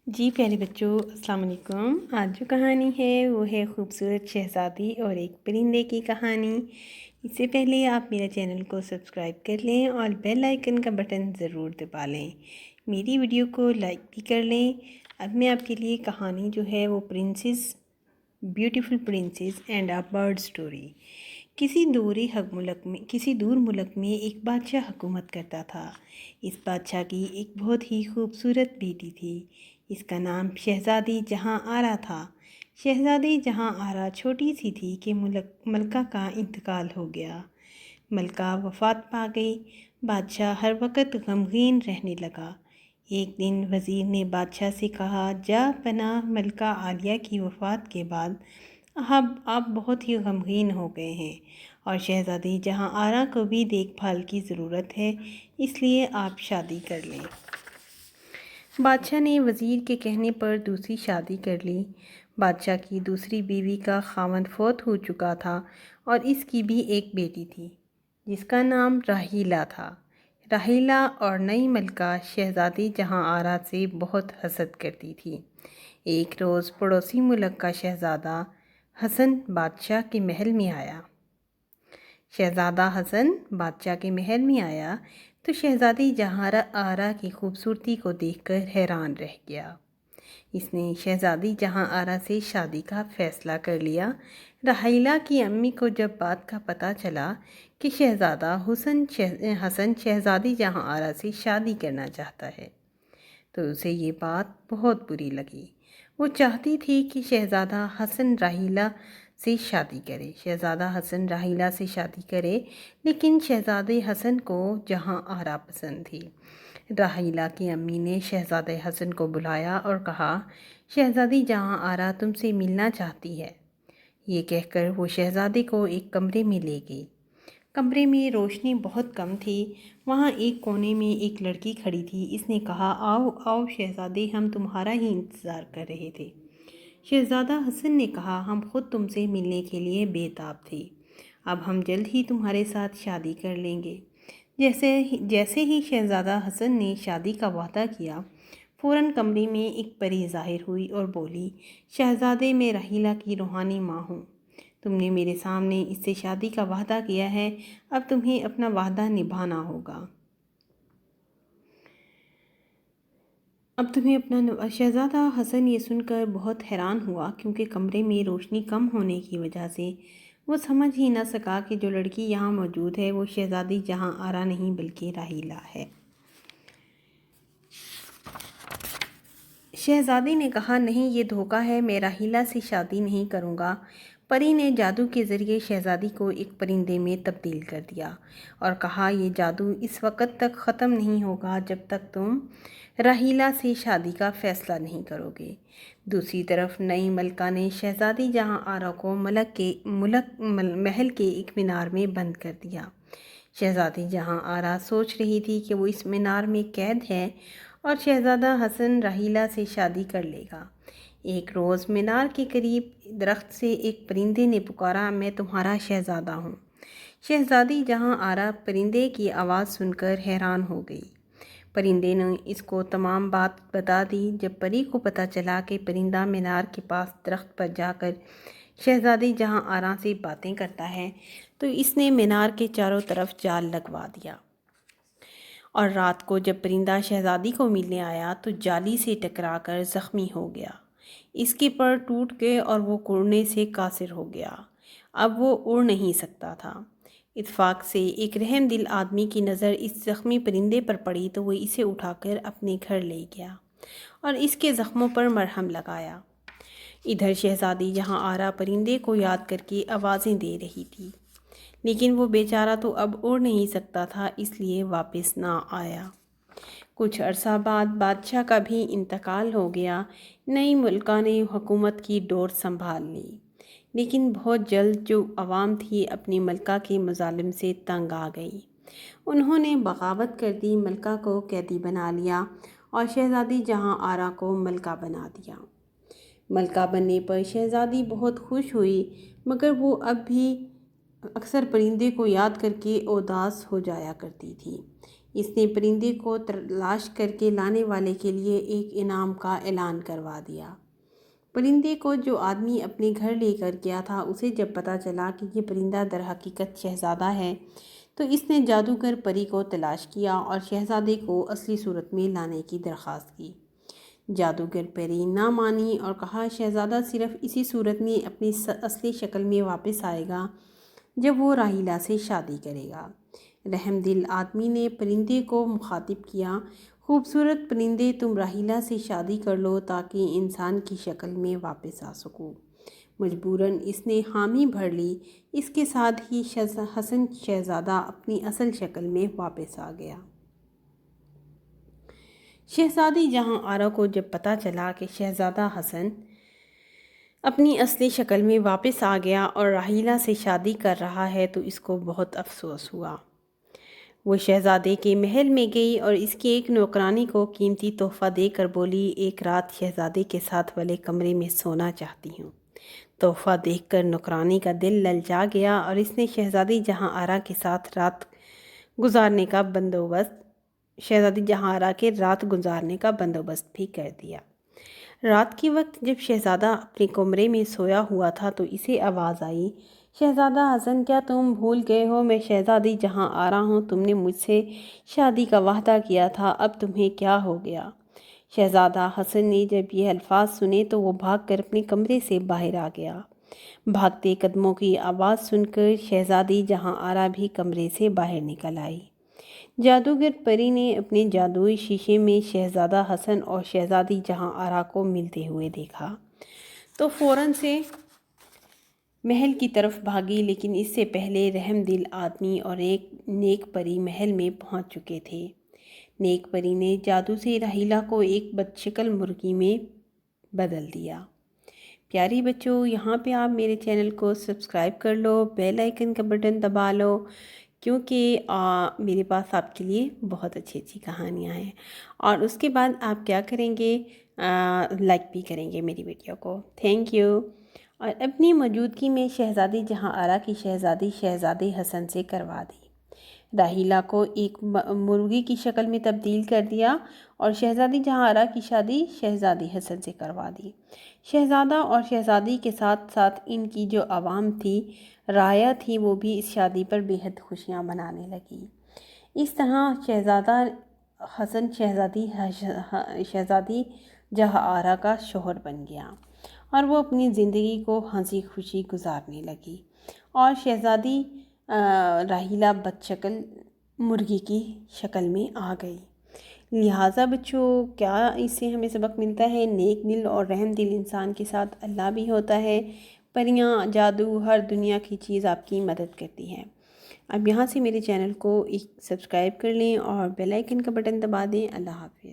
جی پیارے بچوں، السلام علیکم۔ آج جو کہانی ہے وہ ہے خوبصورت شہزادی اور ایک پرندے کی کہانی۔ اس سے پہلے آپ میرا چینل کو سبسکرائب کر لیں اور بیل آئیکن کا بٹن ضرور دبا لیں۔ میری ویڈیو کو لائک بھی کر لیں۔ اب میں آپ کے لیے کہانی جو ہے وہ beautiful princess and a bird story. کسی دور ملک میں ایک بادشاہ حکومت کرتا تھا۔ اس بادشاہ کی ایک بہت ہی خوبصورت بیٹی تھی۔ اس کا نام شہزادی جہاں آرا تھا۔ شہزادی جہاں آرا چھوٹی سی تھی کہ ملکہ کا انتقال ہو گیا۔ ملکہ وفات پا گئی۔ بادشاہ ہر وقت غمگین رہنے لگا۔ ایک دن وزیر نے بادشاہ سے کہا، جا پناہ ملکہ عالیہ کی وفات کے بعد آپ بہت ہی غمگین ہو گئے ہیں اور شہزادی جہاں آرا کو بھی دیکھ بھال کی ضرورت ہے، اس لیے آپ شادی کر لیں۔ بادشاہ نے وزیر کے کہنے پر دوسری شادی کر لی۔ بادشاہ کی دوسری بیوی کا خاوند فوت ہو چکا تھا اور اس کی بھی ایک بیٹی تھی جس کا نام راحیلہ تھا۔ راحیلہ اور نئی ملکہ شہزادی جہاں آرا سے بہت حسد کرتی تھی۔ ایک روز پڑوسی ملک کا شہزادہ حسن بادشاہ کے محل میں آیا۔ شہزادہ حسن بادشاہ کے محل میں آیا تو شہزادی جہاں آرا کی خوبصورتی کو دیکھ کر حیران رہ گیا۔ اس نے شہزادی جہاں آرا سے شادی کا فیصلہ کر لیا۔ راحیلہ کی امی کو جب بات کا پتہ چلا کہ شہزادہ حسن شہزادی جہاں آرا سے شادی کرنا چاہتا ہے تو اسے یہ بات بہت بری لگی۔ وہ چاہتی تھی کہ شہزادہ حسن راحیلہ سے شادی کرے۔ شہزادہ حسن راحیلہ سے شادی کرے، لیکن شہزادے حسن کو جہاں آرا پسند تھی۔ راحیلہ کی امی نے شہزادے حسن کو بلایا اور کہا، شہزادی جہاں آرا تم سے ملنا چاہتی ہے۔ یہ کہہ کر وہ شہزادے کو ایک کمرے میں لے گئی۔ کمرے میں روشنی بہت کم تھی۔ وہاں ایک کونے میں ایک لڑکی کھڑی تھی۔ اس نے کہا، آؤ آؤ شہزادے، ہم تمہارا ہی انتظار کر رہے تھے۔ شہزادہ حسن نے کہا، ہم خود تم سے ملنے کے لیے بے تاب تھے۔ اب ہم جلد ہی تمہارے ساتھ شادی کر لیں گے۔ جیسے ہی شہزادہ حسن نے شادی کا وعدہ کیا، فوراً کمرے میں ایک پری ظاہر ہوئی اور بولی، شہزادے میں راحیلہ کی روحانی ماں ہوں۔ تم نے میرے سامنے اس سے شادی کا وعدہ کیا ہے، اب تمہیں اپنا وعدہ نبھانا ہوگا۔ شہزادہ حسن یہ سن کر بہت حیران ہوا، کیونکہ کمرے میں روشنی کم ہونے کی وجہ سے وہ سمجھ ہی نہ سکا کہ جو لڑکی یہاں موجود ہے وہ شہزادی جہاں آرا نہیں بلکہ راحیلہ ہے۔ شہزادی نے کہا، نہیں، یہ دھوکہ ہے، میں راحیلہ سے شادی نہیں کروں گا۔ پری نے جادو کے ذریعے شہزادی کو ایک پرندے میں تبدیل کر دیا اور کہا، یہ جادو اس وقت تک ختم نہیں ہوگا جب تک تم راحیلہ سے شادی کا فیصلہ نہیں کرو گے۔ دوسری طرف نئی ملکہ نے شہزادی جہاں آرا کو محل کے ایک مینار میں بند کر دیا۔ شہزادی جہاں آرا سوچ رہی تھی کہ وہ اس مینار میں قید ہے اور شہزادہ حسن راحیلہ سے شادی کر لے گا۔ ایک روز مینار کے قریب درخت سے ایک پرندے نے پکارا، میں تمہارا شہزادہ ہوں۔ شہزادی جہاں آرا پرندے کی آواز سن کر حیران ہو گئی۔ پرندے نے اس کو تمام بات بتا دی۔ جب پری کو پتہ چلا کہ پرندہ مینار کے پاس درخت پر جا کر شہزادی جہاں آرا سے باتیں کرتا ہے تو اس نے مینار کے چاروں طرف جال لگوا دیا، اور رات کو جب پرندہ شہزادی کو ملنے آیا تو جالی سے ٹکرا کر زخمی ہو گیا۔ اس کے پر ٹوٹ گئے اور وہ اڑنے سے قاصر ہو گیا۔ اب وہ اڑ نہیں سکتا تھا۔ اتفاق سے ایک رحم دل آدمی کی نظر اس زخمی پرندے پر پڑی تو وہ اسے اٹھا کر اپنے گھر لے گیا اور اس کے زخموں پر مرہم لگایا۔ ادھر شہزادی جہاں آرا پرندے کو یاد کر کے آوازیں دے رہی تھی، لیکن وہ بیچارہ تو اب اڑ نہیں سکتا تھا، اس لیے واپس نہ آیا۔ کچھ عرصہ بعد بادشاہ کا بھی انتقال ہو گیا۔ نئی ملکہ نے حکومت کی ڈور سنبھال لی، لیکن بہت جلد جو عوام تھی اپنی ملکہ کے مظالم سے تنگ آ گئی۔ انہوں نے بغاوت کر دی، ملکہ کو قیدی بنا لیا اور شہزادی جہاں آرا کو ملکہ بنا دیا۔ ملکہ بننے پر شہزادی بہت خوش ہوئی، مگر وہ اب بھی اکثر پرندے کو یاد کر کے اداس ہو جایا کرتی تھی۔ اس نے پرندے کو تلاش کر کے لانے والے کے لیے ایک انعام کا اعلان کروا دیا۔ پرندے کو جو آدمی اپنے گھر لے کر گیا تھا، اسے جب پتہ چلا کہ یہ پرندہ در حقیقت شہزادہ ہے تو اس نے جادوگر پری کو تلاش کیا اور شہزادے کو اصلی صورت میں لانے کی درخواست کی۔ جادوگر پری نہ مانی اور کہا شہزادہ صرف اسی صورت میں اپنی اصلی شکل میں واپس آئے گا جب وہ راحیلہ سے شادی کرے گا۔ رحم دل آدمی نے پرندے کو مخاطب کیا، خوبصورت پرندے تم راحیلہ سے شادی کر لو تاکہ انسان کی شکل میں واپس آ سکو۔ مجبوراً اس نے حامی بھر لی۔ اس کے ساتھ ہی حسن شہزادہ اپنی اصل شکل میں واپس آ گیا۔ شہزادی جہاں آرا کو جب پتہ چلا کہ شہزادہ حسن اپنی اصلی شکل میں واپس آ گیا اور راحیلہ سے شادی کر رہا ہے تو اس کو بہت افسوس ہوا۔ وہ شہزادے کے محل میں گئی اور اس کی ایک نوکرانی کو قیمتی تحفہ دے کر بولی، ایک رات شہزادے کے ساتھ والے کمرے میں سونا چاہتی ہوں۔ تحفہ دیکھ کر نوکرانی کا دل للچا گیا اور اس نے شہزادی جہاں آرا کے ساتھ رات گزارنے کا بندوبست بھی کر دیا۔ رات کے وقت جب شہزادہ اپنے کمرے میں سویا ہوا تھا تو اسے آواز آئی، شہزادہ حسن کیا تم بھول گئے ہو؟ میں شہزادی جہاں آرا ہوں، تم نے مجھ سے شادی کا وعدہ کیا تھا، اب تمہیں کیا ہو گیا؟ شہزادہ حسن نے جب یہ الفاظ سنے تو وہ بھاگ کر اپنے کمرے سے باہر آ گیا۔ بھاگتے قدموں کی آواز سن کر شہزادی جہاں آرا بھی کمرے سے باہر نکل آئی۔ جادوگر پری نے اپنے جادوئی شیشے میں شہزادہ حسن اور شہزادی جہاں آرا کو ملتے ہوئے دیکھا تو فوراً سے محل کی طرف بھاگی، لیکن اس سے پہلے رحم دل آدمی اور ایک نیک پری محل میں پہنچ چکے تھے۔ نیک پری نے جادو سے راحیلہ کو ایک بدشکل مرغی میں بدل دیا۔ پیاری بچوں، یہاں پہ آپ میرے چینل کو سبسکرائب کر لو، بیل آئیکن کا بٹن دبا لو، کیونکہ میرے پاس آپ کے لیے بہت اچھی اچھی کہانیاں ہیں۔ اور اس کے بعد آپ کیا کریں گے؟ لائک بھی کریں گے میری ویڈیو کو۔ Thank you. اور اپنی موجودگی میں شہزادی جہاں آرا کی شہزادی شہزادے حسن سے کروا دی۔ راحیلہ کو ایک مرغی کی شکل میں تبدیل کر دیا اور شہزادی جہاں آرا کی شادی شہزادی حسن سے کروا دی۔ شہزادہ اور شہزادی کے ساتھ ساتھ ان کی جو عوام تھی، رعایا تھی، وہ بھی اس شادی پر بے حد خوشیاں منانے لگی۔ اس طرح شہزادہ حسن شہزادی جہاں آرا کا شوہر بن گیا اور وہ اپنی زندگی کو ہنسی خوشی گزارنے لگی، اور شہزادی راحیلہ بدشکل مرغی کی شکل میں آ گئی۔ لہٰذا بچوں، کیا اس سے ہمیں سبق ملتا ہے؟ نیک دل اور رحم دل انسان کے ساتھ اللہ بھی ہوتا ہے۔ پریاں، جادو، ہر دنیا کی چیز آپ کی مدد کرتی ہے۔ اب یہاں سے میرے چینل کو سبسکرائب کر لیں اور بیل آئیکن کا بٹن دبا دیں۔ اللہ حافظ۔